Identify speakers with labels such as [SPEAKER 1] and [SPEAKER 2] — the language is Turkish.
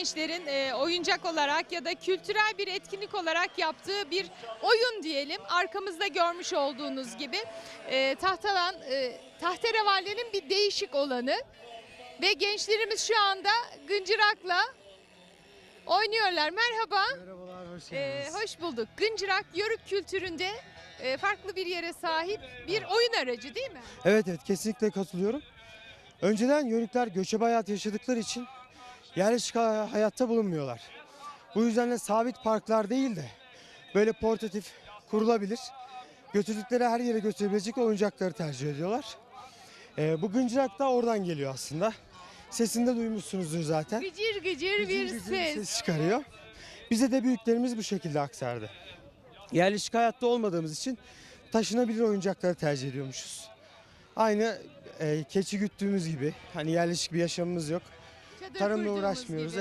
[SPEAKER 1] gençlerin oyuncak olarak ya da kültürel bir etkinlik olarak yaptığı bir oyun diyelim. Arkamızda görmüş olduğunuz gibi tahterevallenin bir değişik olanı ve gençlerimiz şu anda gıncırakla oynuyorlar. Merhaba.
[SPEAKER 2] Merhabalar, hoş geldiniz.
[SPEAKER 1] Hoş bulduk. Gıncırak Yörük kültüründe farklı bir yere sahip bir oyun aracı değil mi?
[SPEAKER 2] Evet, kesinlikle katılıyorum. Önceden Yörükler göçebe hayat yaşadıkları için yerleşik hayatta bulunmuyorlar. Bu yüzden de sabit parklar değil de böyle portatif kurulabilir, götürdükleri her yere götürebilecek oyuncakları tercih ediyorlar. Bu gıncırak da oradan geliyor aslında. Sesini de duymuşsunuzdur zaten.
[SPEAKER 1] Gıcır gıcır
[SPEAKER 2] Gıcır
[SPEAKER 1] bir
[SPEAKER 2] gıcır
[SPEAKER 1] ses.
[SPEAKER 2] çıkarıyor. Bize de büyüklerimiz bu şekilde aktardı. Yerleşik hayatta olmadığımız için taşınabilir oyuncakları tercih ediyormuşuz. Aynı keçi güttüğümüz gibi, hani yerleşik bir yaşamımız yok.
[SPEAKER 1] Çadır
[SPEAKER 2] Tarımla
[SPEAKER 1] kurduğumuz
[SPEAKER 2] uğraşmıyoruz.
[SPEAKER 1] gibi.